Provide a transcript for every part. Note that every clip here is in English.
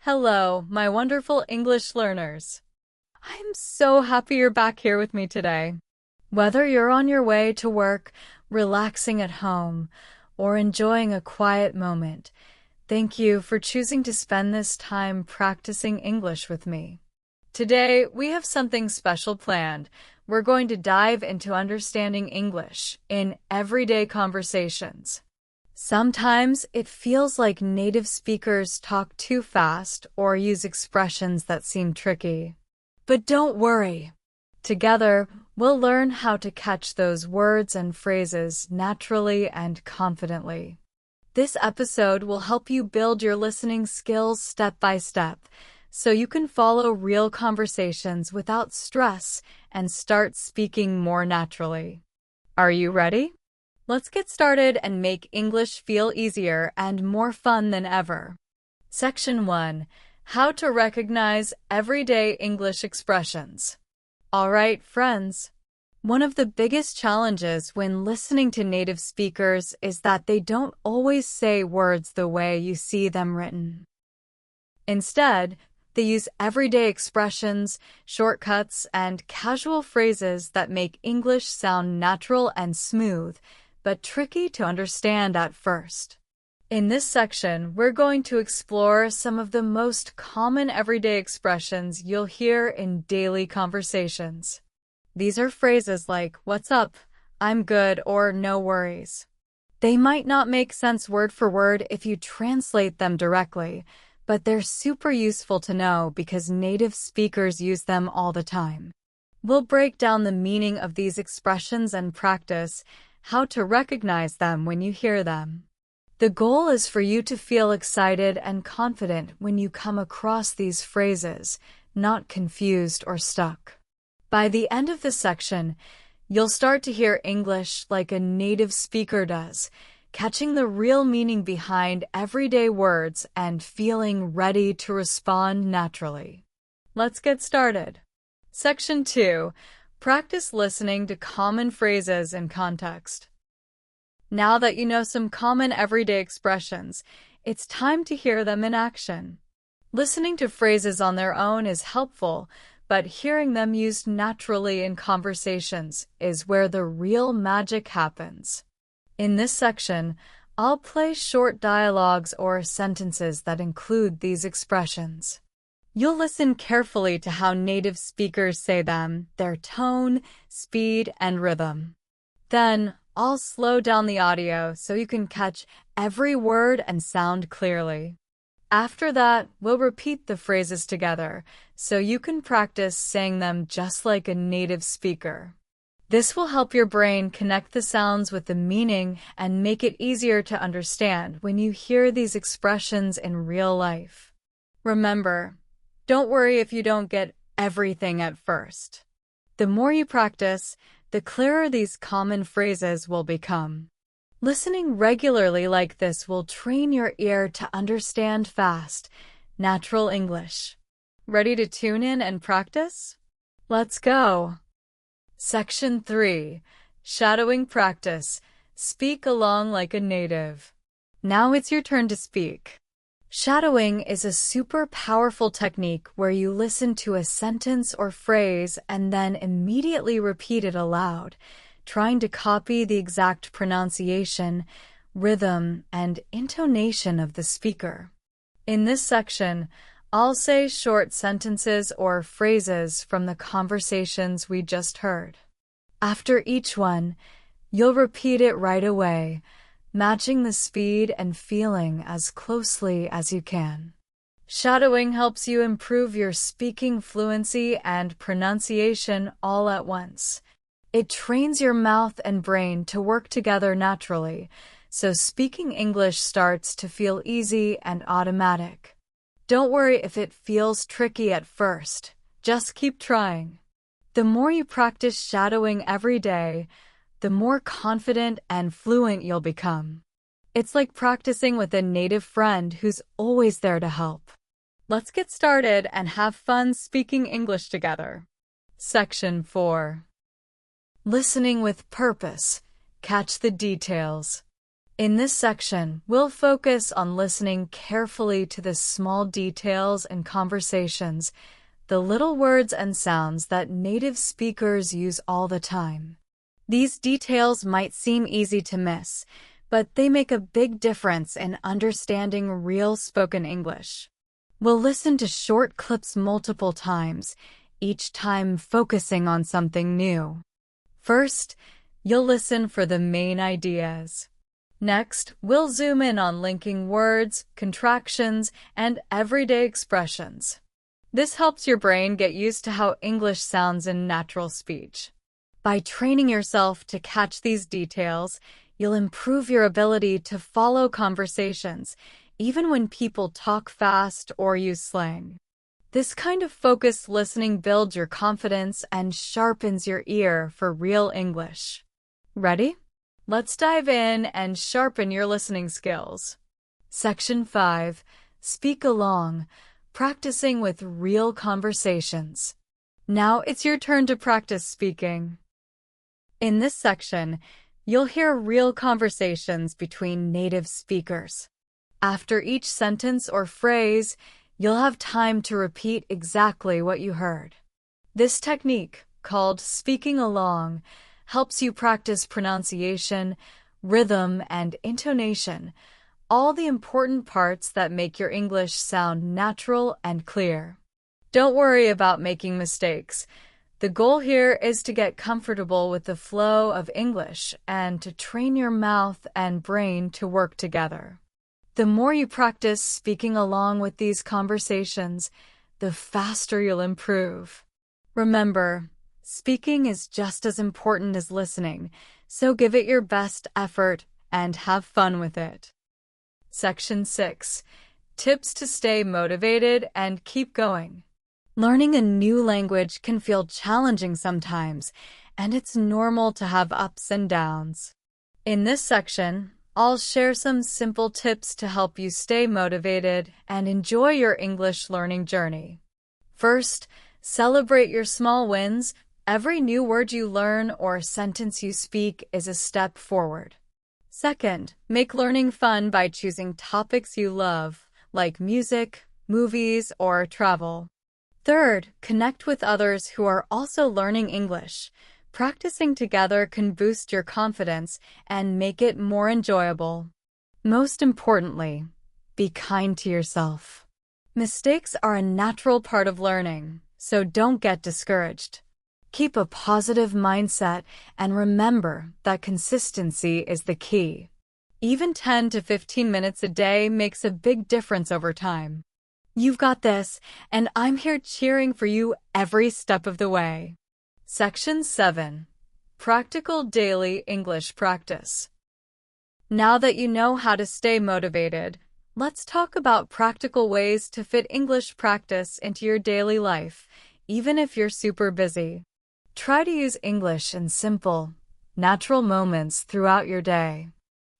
Hello, my wonderful English learners. I'm so happy you're back here with me today. Whether you're on your way to work, relaxing at home, or enjoying a quiet moment, thank you for choosing to spend this time practicing English with me. Today, we have something special planned. We're going to dive into understanding English in everyday conversations. Sometimes it feels like native speakers talk too fast or use expressions that seem tricky. But don't worry. Together, we'll learn how to catch those words and phrases naturally and confidently. This episode will help you build your listening skills step by step, so you can follow real conversations without stress and start speaking more naturally. Are you ready? Let's get started and make English feel easier and more fun than ever. Section 1. How to recognize everyday English expressions. All right, friends. One of the biggest challenges when listening to native speakers is that they don't always say words the way you see them written. Instead, they use everyday expressions, shortcuts, and casual phrases that make English sound natural and smooth, but tricky to understand at first. In this section, we're going to explore some of the most common everyday expressions you'll hear in daily conversations. These are phrases like, "What's up?" "I'm good," or "No worries." They might not make sense word for word if you translate them directly, but they're super useful to know because native speakers use them all the time. We'll break down the meaning of these expressions and practice how to recognize them when you hear them. The goal is for you to feel excited and confident when you come across these phrases, not confused or stuck. By the end of this section, you'll start to hear English like a native speaker does, catching the real meaning behind everyday words and feeling ready to respond naturally. Let's get started. Section 2. Practice listening to common phrases in context. Now that you know some common everyday expressions, it's time to hear them in action. Listening to phrases on their own is helpful, but hearing them used naturally in conversations is where the real magic happens. In this section, I'll play short dialogues or sentences that include these expressions. You'll listen carefully to how native speakers say them, their tone, speed, and rhythm. Then, I'll slow down the audio so you can catch every word and sound clearly. After that, we'll repeat the phrases together so you can practice saying them just like a native speaker. This will help your brain connect the sounds with the meaning and make it easier to understand when you hear these expressions in real life. Remember, don't worry if you don't get everything at first. The more you practice, the clearer these common phrases will become. Listening regularly like this will train your ear to understand fast, natural English. Ready to tune in and practice? Let's go! Section 3. Shadowing practice. Speak along like a native. Now it's your turn to speak. Shadowing is a super powerful technique where you listen to a sentence or phrase and then immediately repeat it aloud, trying to copy the exact pronunciation, rhythm, and intonation of the speaker. In this section, I'll say short sentences or phrases from the conversations we just heard. After each one, you'll repeat it right away, matching the speed and feeling as closely as you can. Shadowing helps you improve your speaking fluency and pronunciation all at once. It trains your mouth and brain to work together naturally, so speaking English starts to feel easy and automatic. Don't worry if it feels tricky at first. Just keep trying. The more you practice shadowing every day, the more confident and fluent you'll become. It's like practicing with a native friend who's always there to help. Let's get started and have fun speaking English together. Section 4. Listening with purpose. Catch the details. In this section, we'll focus on listening carefully to the small details in conversations, the little words and sounds that native speakers use all the time. These details might seem easy to miss, but they make a big difference in understanding real spoken English. We'll listen to short clips multiple times, each time focusing on something new. First, you'll listen for the main ideas. Next, we'll zoom in on linking words, contractions, and everyday expressions. This helps your brain get used to how English sounds in natural speech. By training yourself to catch these details, you'll improve your ability to follow conversations, even when people talk fast or use slang. This kind of focused listening builds your confidence and sharpens your ear for real English. Ready? Let's dive in and sharpen your listening skills. Section 5. Speak along, practicing with real conversations. Now it's your turn to practice speaking. In this section, you'll hear real conversations between native speakers. After each sentence or phrase, you'll have time to repeat exactly what you heard. This technique, called speaking along, helps you practice pronunciation, rhythm, and intonation, all the important parts that make your English sound natural and clear. Don't worry about making mistakes. The goal here is to get comfortable with the flow of English and to train your mouth and brain to work together. The more you practice speaking along with these conversations, the faster you'll improve. Remember, speaking is just as important as listening, so give it your best effort and have fun with it. Section 6. Tips to stay motivated and keep going. Learning a new language can feel challenging sometimes, and it's normal to have ups and downs. In this section, I'll share some simple tips to help you stay motivated and enjoy your English learning journey. First, celebrate your small wins. Every new word you learn or sentence you speak is a step forward. Second, make learning fun by choosing topics you love, like music, movies, or travel. Third, connect with others who are also learning English. Practicing together can boost your confidence and make it more enjoyable. Most importantly, be kind to yourself. Mistakes are a natural part of learning, so don't get discouraged. Keep a positive mindset and remember that consistency is the key. Even 10 to 15 minutes a day makes a big difference over time. You've got this, and I'm here cheering for you every step of the way. Section 7. Practical Daily English Practice. Now that you know how to stay motivated, let's talk about practical ways to fit English practice into your daily life, even if you're super busy. Try to use English in simple, natural moments throughout your day.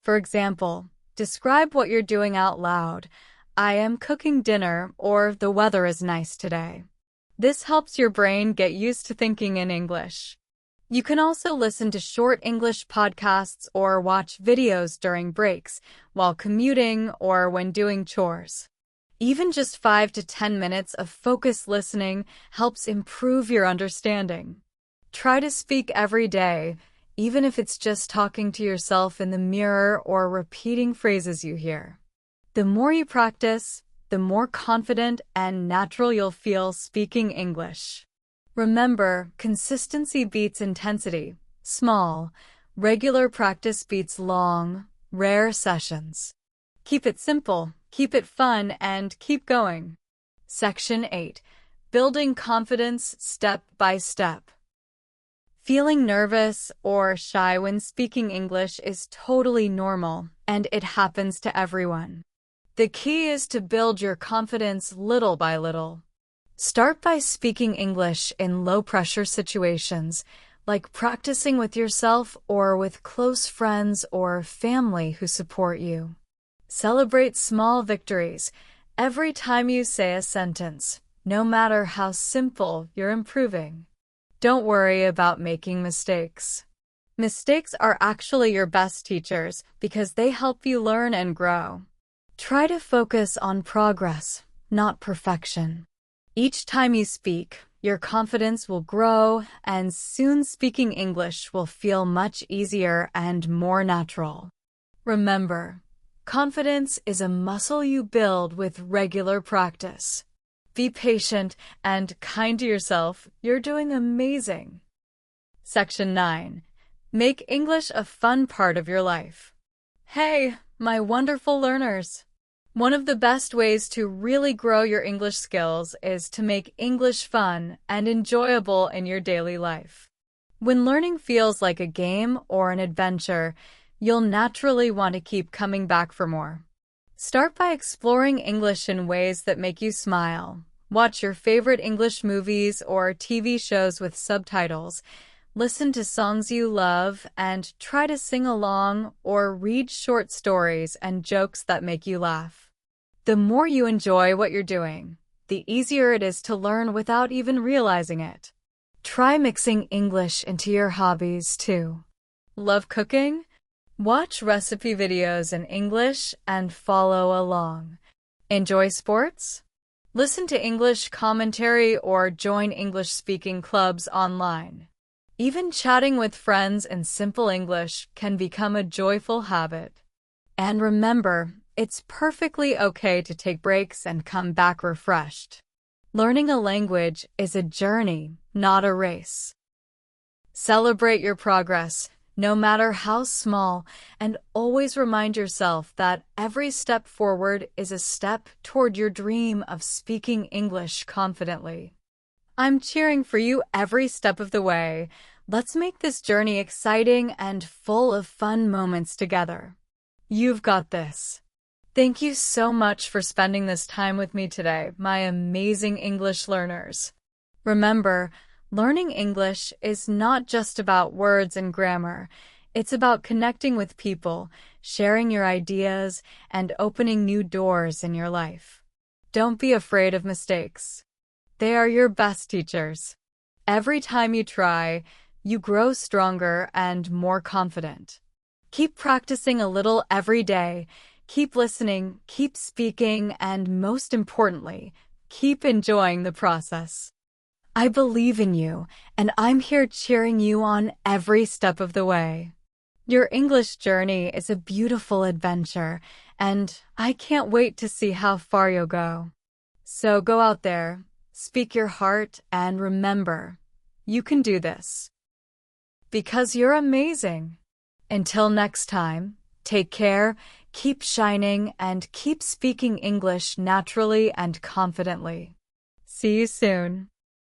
For example, describe what you're doing out loud. I am cooking dinner, or the weather is nice today. This helps your brain get used to thinking in English. You can also listen to short English podcasts or watch videos during breaks while commuting or when doing chores. Even just 5 to 10 minutes of focused listening helps improve your understanding. Try to speak every day, even if it's just talking to yourself in the mirror or repeating phrases you hear. The more you practice, the more confident and natural you'll feel speaking English. Remember, consistency beats intensity. Small, regular practice beats long, rare sessions. Keep it simple, keep it fun, and keep going. Section 8. Building confidence step by step. Feeling nervous or shy when speaking English is totally normal, and it happens to everyone. The key is to build your confidence little by little. Start by speaking English in low-pressure situations, like practicing with yourself or with close friends or family who support you. Celebrate small victories every time you say a sentence, no matter how simple you're improving. Don't worry about making mistakes. Mistakes are actually your best teachers because they help you learn and grow. Try to focus on progress, not perfection. Each time you speak, your confidence will grow, and soon speaking English will feel much easier and more natural. Remember, confidence is a muscle you build with regular practice. Be patient and kind to yourself. You're doing amazing. Section 9. Make English a fun part of your life. Hey, my wonderful learners! One of the best ways to really grow your English skills is to make English fun and enjoyable in your daily life. When learning feels like a game or an adventure, you'll naturally want to keep coming back for more. Start by exploring English in ways that make you smile. Watch your favorite English movies or TV shows with subtitles. Listen to songs you love and try to sing along or read short stories and jokes that make you laugh. The more you enjoy what you're doing, the easier it is to learn without even realizing it. Try mixing English into your hobbies too. Love cooking? Watch recipe videos in English and follow along. Enjoy sports? Listen to English commentary or join English-speaking clubs online. Even chatting with friends in simple English can become a joyful habit. And remember, it's perfectly okay to take breaks and come back refreshed. Learning a language is a journey, not a race. Celebrate your progress, no matter how small, and always remind yourself that every step forward is a step toward your dream of speaking English confidently. I'm cheering for you every step of the way. Let's make this journey exciting and full of fun moments together. You've got this. Thank you so much for spending this time with me today, my amazing English learners. Remember, learning English is not just about words and grammar. It's about connecting with people, sharing your ideas, and opening new doors in your life. Don't be afraid of mistakes. They are your best teachers. Every time you try, you grow stronger and more confident. Keep practicing a little every day. Keep listening, keep speaking, and most importantly, keep enjoying the process. I believe in you, and I'm here cheering you on every step of the way. Your English journey is a beautiful adventure, and I can't wait to see how far you'll go. So go out there, speak your heart, and remember, you can do this. Because you're amazing. Until next time, take care, keep shining, and keep speaking English naturally and confidently. See you soon.